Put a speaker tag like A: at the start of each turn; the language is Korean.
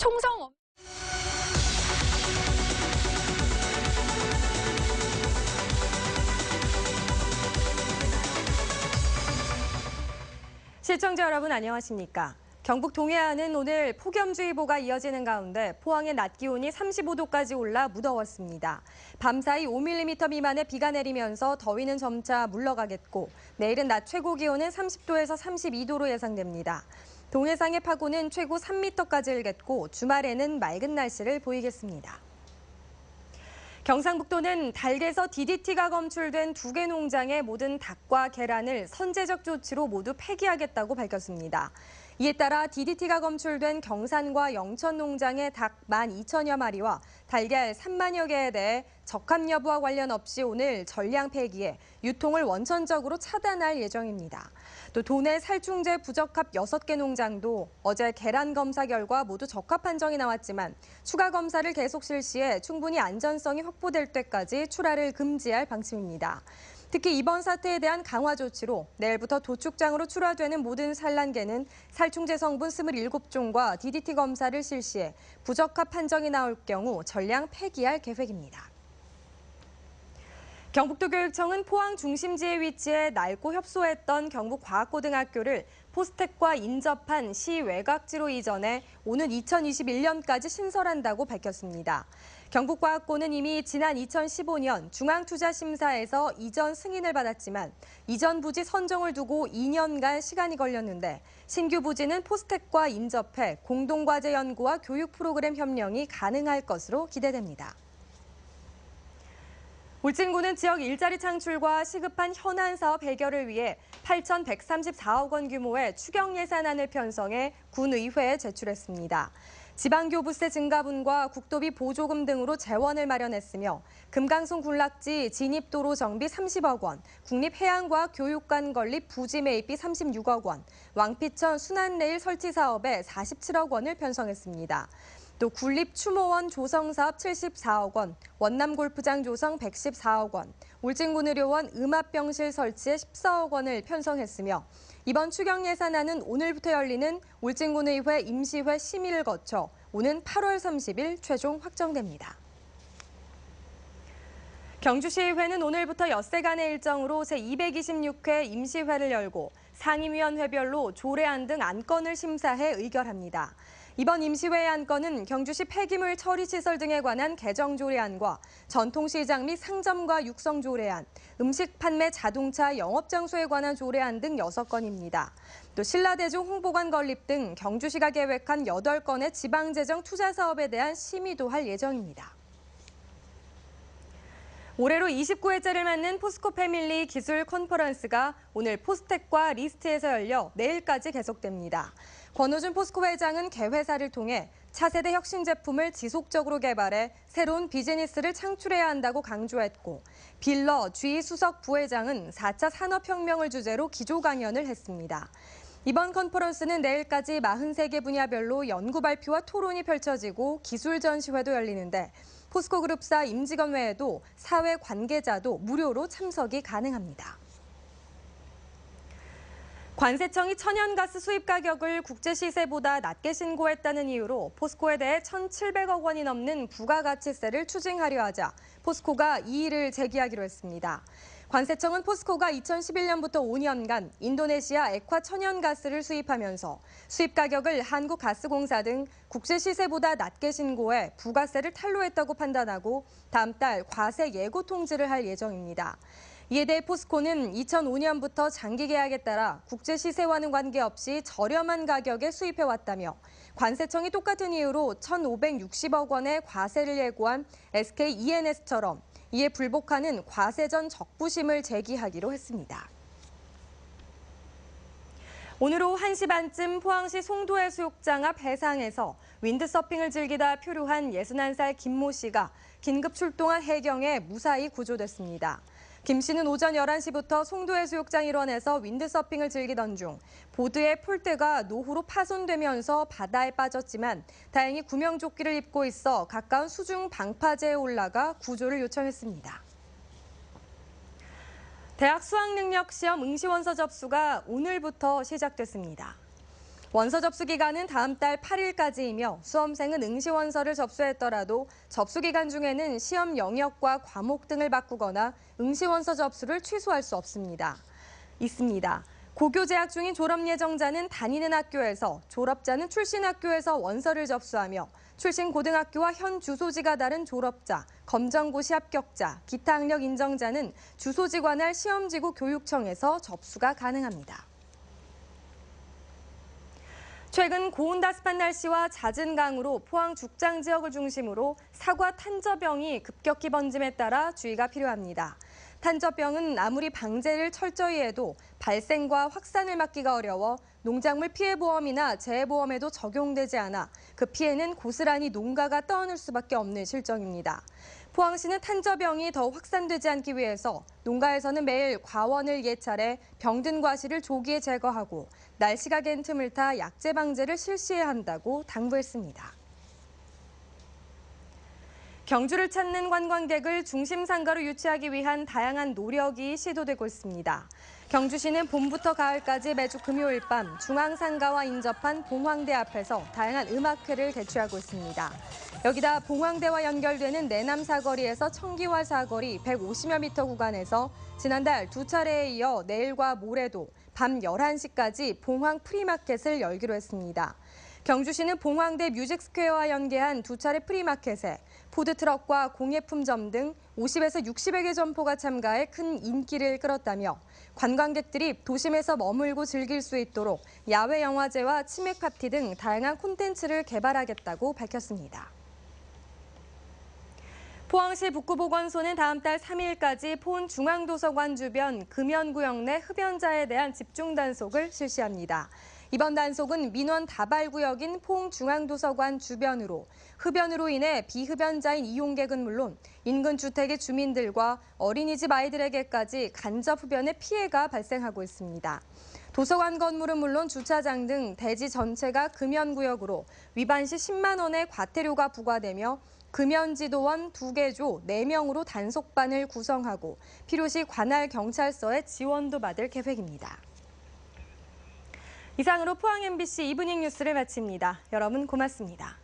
A: 총성 시청자 여러분 안녕하십니까? 경북 동해안은 오늘 폭염주의보가 이어지는 가운데 포항의 낮 기온이 35도까지 올라 무더웠습니다. 밤사이 5mm 미만의 비가 내리면서 더위는 점차 물러가겠고 내일은 낮 최고 기온은 30도에서 32도로 예상됩니다. 동해상의 파고는 최고 3m까지 일겠고 주말에는 맑은 날씨를 보이겠습니다. 경상북도는 닭에서 DDT가 검출된 2개 농장의 모든 닭과 계란을 선제적 조치로 모두 폐기하겠다고 밝혔습니다. 이에 따라 DDT가 검출된 경산과 영천 농장의 닭 12,000여 마리와 달걀 3만여 개에 대해 적합 여부와 관련 없이 오늘 전량 폐기해 유통을 원천적으로 차단할 예정입니다. 또 도내 살충제 부적합 6개 농장도 어제 계란 검사 결과 모두 적합 판정이 나왔지만 추가 검사를 계속 실시해 충분히 안전성이 확보될 때까지 출하를 금지할 방침입니다. 특히 이번 사태에 대한 강화 조치로 내일부터 도축장으로 출하되는 모든 산란개는 살충제 성분 27종과 DDT 검사를 실시해 부적합 판정이 나올 경우 전량 폐기할 계획입니다. 경북도교육청은 포항 중심지에 위치해 낡고 협소했던 경북과학고등학교를 포스텍과 인접한 시외곽지로 이전해 오는 2021년까지 신설한다고 밝혔습니다. 경북과학고는 이미 지난 2015년 중앙투자심사에서 이전 승인을 받았지만 이전 부지 선정을 두고 2년간 시간이 걸렸는데 신규 부지는 포스텍과 인접해 공동과제 연구와 교육 프로그램 협력이 가능할 것으로 기대됩니다. 울진군은 지역 일자리 창출과 시급한 현안 사업 해결을 위해 8,134억 원 규모의 추경 예산안을 편성해 군의회에 제출했습니다. 지방교부세 증가분과 국도비 보조금 등으로 재원을 마련했으며 금강송 군락지 진입도로 정비 30억 원, 국립해양과학교육관 건립 부지 매입비 36억 원, 왕피천 순환레일 설치 사업에 47억 원을 편성했습니다. 또 군립추모원 조성 사업 74억 원, 원남골프장 조성 114억 원, 울진군의료원 음압병실 설치에 14억 원을 편성했으며 이번 추경 예산안은 오늘부터 열리는 울진군의회 임시회 심의를 거쳐 오는 8월 30일 최종 확정됩니다. 경주시의회는 오늘부터 엿새간의 일정으로 제226회 임시회를 열고 상임위원회별로 조례안 등 안건을 심사해 의결합니다. 이번 임시회의 안건은 경주시 폐기물 처리 시설 등에 관한 개정 조례안과 전통시장 및 상점과 육성 조례안, 음식 판매 자동차 영업 장소에 관한 조례안 등 6건입니다. 또 신라대중 홍보관 건립 등 경주시가 계획한 8건의 지방재정 투자 사업에 대한 심의도 할 예정입니다. 올해로 29회째를 맞는 포스코 패밀리 기술 컨퍼런스가 오늘 포스텍과 리스트에서 열려 내일까지 계속됩니다. 권호준 포스코 회장은 개회사를 통해 차세대 혁신 제품을 지속적으로 개발해 새로운 비즈니스를 창출해야 한다고 강조했고 빌러 G 수석 부회장은 4차 산업혁명을 주제로 기조 강연을 했습니다. 이번 컨퍼런스는 내일까지 43개 분야별로 연구 발표와 토론이 펼쳐지고 기술 전시회도 열리는데 포스코 그룹사 임직원 외에도 사회 관계자도 무료로 참석이 가능합니다. 관세청이 천연가스 수입 가격을 국제 시세보다 낮게 신고했다는 이유로 포스코에 대해 1,700억 원이 넘는 부가가치세를 추징하려 하자 포스코가 이의를 제기하기로 했습니다. 관세청은 포스코가 2011년부터 5년간 인도네시아 액화 천연가스를 수입하면서 수입 가격을 한국가스공사 등 국제 시세보다 낮게 신고해 부가세를 탈루했다고 판단하고 다음 달 과세 예고 통지를 할 예정입니다. 이에 대해 포스코는 2005년부터 장기 계약에 따라 국제 시세와는 관계없이 저렴한 가격에 수입해왔다며 관세청이 똑같은 이유로 1,560억 원의 과세를 예고한 SK E&S처럼 이에 불복하는 과세 전 적부심을 제기하기로 했습니다. 오늘 오후 1시 반쯤 포항시 송도해수욕장 앞 해상에서 윈드서핑을 즐기다 표류한 61살 김모 씨가 긴급 출동한 해경에 무사히 구조됐습니다. 김 씨는 오전 11시부터 송도해수욕장 일원에서 윈드서핑을 즐기던 중 보드의 폴대가 노후로 파손되면서 바다에 빠졌지만 다행히 구명조끼를 입고 있어 가까운 수중 방파제에 올라가 구조를 요청했습니다. 대학 수학능력시험 응시원서 접수가 오늘부터 시작됐습니다. 원서 접수 기간은 다음 달 8일까지이며 수험생은 응시원서를 접수했더라도 접수 기간 중에는 시험 영역과 과목 등을 바꾸거나 응시원서 접수를 취소할 수 있습니다. 고교 재학 중인 졸업 예정자는 다니는 학교에서, 졸업자는 출신 학교에서 원서를 접수하며 출신 고등학교와 현 주소지가 다른 졸업자, 검정고시 합격자, 기타 학력 인정자는 주소지 관할 시험지구 교육청에서 접수가 가능합니다. 최근 고온다습한 날씨와 잦은 강으로 포항 죽장 지역을 중심으로 사과 탄저병이 급격히 번짐에 따라 주의가 필요합니다. 탄저병은 아무리 방제를 철저히 해도 발생과 확산을 막기가 어려워 농작물 피해보험이나 재해보험에도 적용되지 않아 그 피해는 고스란히 농가가 떠안을 수밖에 없는 실정입니다. 포항시는 탄저병이 더 확산되지 않기 위해서 농가에서는 매일 과원을 예찰해 병든 과실을 조기에 제거하고 날씨가 갠 틈을 타 약제 방제를 실시해야 한다고 당부했습니다. 경주를 찾는 관광객을 중심 상가로 유치하기 위한 다양한 노력이 시도되고 있습니다. 경주시는 봄부터 가을까지 매주 금요일 밤 중앙상가와 인접한 봉황대 앞에서 다양한 음악회를 개최하고 있습니다. 여기다 봉황대와 연결되는 내남 사거리에서 청기화 사거리 150여 미터 구간에서 지난달 두 차례에 이어 내일과 모레도 밤 11시까지 봉황 프리마켓을 열기로 했습니다. 경주시는 봉황대 뮤직스퀘어와 연계한 두 차례 프리마켓에 푸드트럭과 공예품점 등 50에서 60여 개 점포가 참가해 큰 인기를 끌었다며 관광객들이 도심에서 머물고 즐길 수 있도록 야외 영화제와 치맥 파티 등 다양한 콘텐츠를 개발하겠다고 밝혔습니다. 포항시 북구보건소는 다음 달 3일까지 포은 중앙도서관 주변 금연구역 내 흡연자에 대한 집중 단속을 실시합니다. 이번 단속은 민원 다발구역인 포항중앙도서관 주변으로 흡연으로 인해 비흡연자인 이용객은 물론 인근 주택의 주민들과 어린이집 아이들에게까지 간접 흡연의 피해가 발생하고 있습니다. 도서관 건물은 물론 주차장 등 대지 전체가 금연구역으로 위반 시 10만 원의 과태료가 부과되며 금연지도원 2개조 4명으로 단속반을 구성하고 필요시 관할 경찰서에 지원도 받을 계획입니다. 이상으로 포항 MBC 이브닝 뉴스를 마칩니다. 여러분 고맙습니다.